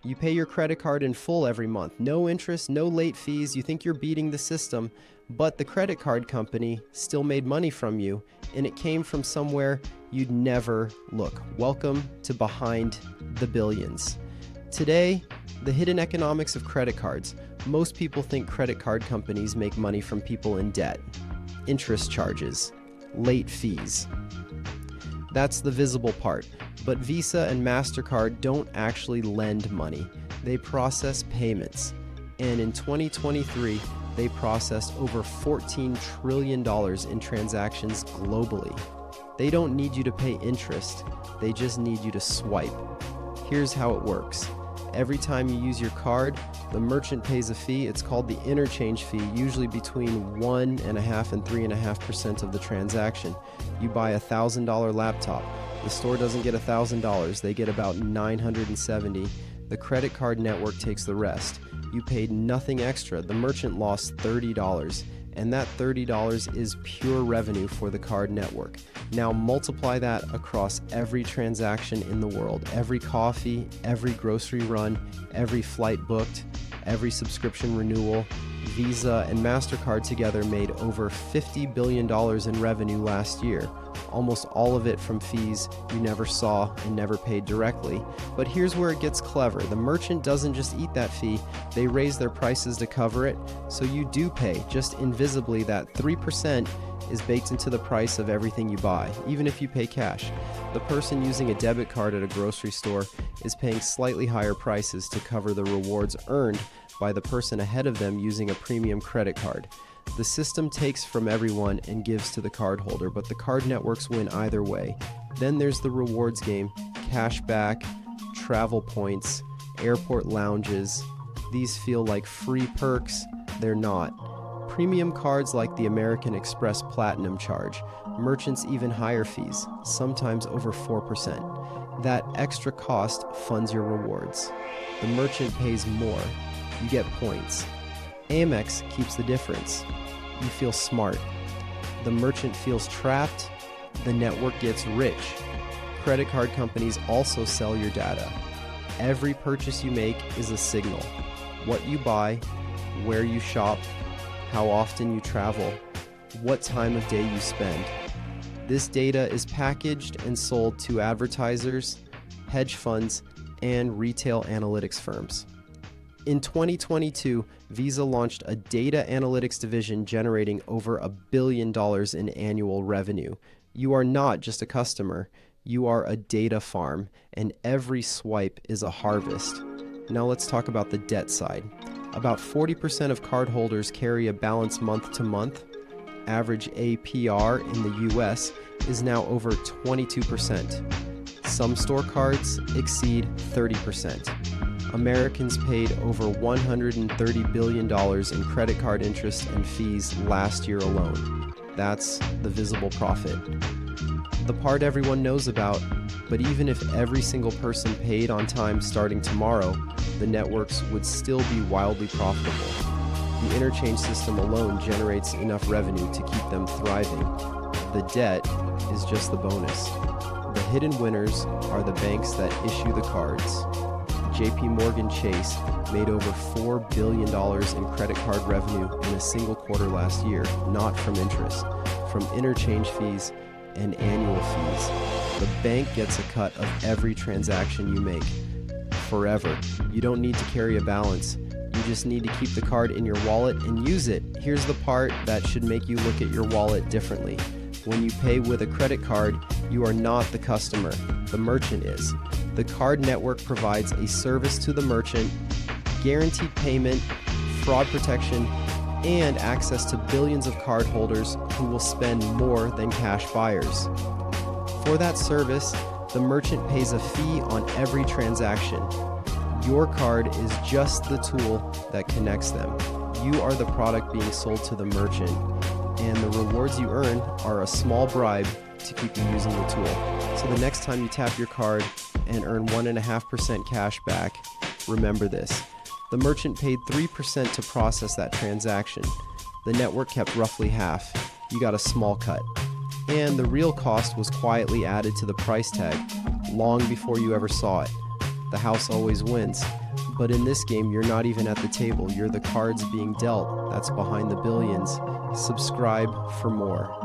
You pay your credit card in full every month. No interest, no late fees. You think you're beating the system, but the credit card company still made money from you, and it came from somewhere you'd never look. Welcome to Behind the Billions. Today, the hidden economics of credit cards. Most people think credit card companies make money from people in debt. Interest charges, late fees. That's the visible part. But Visa and MasterCard don't actually lend money. They process payments. And in 2023, they processed over $14 trillion in transactions globally. They don't need you to pay interest. They just need you to swipe. Here's how it works. Every time you use your card, the merchant pays a fee. It's called the interchange fee, usually between 1.5% and 3.5% of the transaction. You buy a $1,000 laptop. The store doesn't get $1,000, they get about $970. The credit card network takes the rest. You paid nothing extra. The merchant lost $30, and that $30 is pure revenue for the card network. Now multiply that across every transaction in the world, every coffee, every grocery run, every flight booked, every subscription renewal. Visa and MasterCard together made over $50 billion in revenue last year. Almost all of it from fees you never saw and never paid directly. But here's where it gets clever. The merchant doesn't just eat that fee, they raise their prices to cover it, so you do pay, just invisibly. That 3% is baked into the price of everything you buy, even if you pay cash. The person using a debit card at a grocery store is paying slightly higher prices to cover the rewards earned by the person ahead of them using a premium credit card. The system takes from everyone and gives to the cardholder, but the card networks win either way. Then there's the rewards game, cash back, travel points, airport lounges. These feel like free perks. They're not. Premium cards like the American Express Platinum charge. Merchants even higher fees, sometimes over 4%. That extra cost funds your rewards. The merchant pays more. You get points. Amex keeps the difference. You feel smart. The merchant feels trapped. The network gets rich. Credit card companies also sell your data. Every purchase you make is a signal. What you buy, where you shop, how often you travel, what time of day you spend. This data is packaged and sold to advertisers, hedge funds, and retail analytics firms. In 2022, Visa launched a data analytics division generating over $1 billion in annual revenue. You are not just a customer, you are a data farm, and every swipe is a harvest. Now let's talk about the debt side. About 40% of cardholders carry a balance month to month. Average APR in the US is now over 22%. Some store cards exceed 30%. Americans paid over $130 billion in credit card interest and fees last year alone. That's the visible profit. The part everyone knows about, but even if every single person paid on time starting tomorrow, the networks would still be wildly profitable. The interchange system alone generates enough revenue to keep them thriving. The debt is just the bonus. The hidden winners are the banks that issue the cards. JP Morgan Chase made over $4 billion in credit card revenue in a single quarter last year, not from interest, from interchange fees and annual fees. The bank gets a cut of every transaction you make. Forever. You don't need to carry a balance. You just need to keep the card in your wallet and use it. Here's the part that should make you look at your wallet differently. When you pay with a credit card, you are not the customer. The merchant is. The card network provides a service to the merchant, guaranteed payment, fraud protection, and access to billions of cardholders who will spend more than cash buyers. For that service, the merchant pays a fee on every transaction. Your card is just the tool that connects them. You are the product being sold to the merchant, and the rewards you earn are a small bribe to keep you using the tool. So the next time you tap your card and earn 1.5% cash back, remember this. The merchant paid 3% to process that transaction. The network kept roughly half. You got a small cut. And the real cost was quietly added to the price tag long before you ever saw it. The house always wins. But in this game, you're not even at the table. You're the cards being dealt. That's behind the billions. Subscribe for more.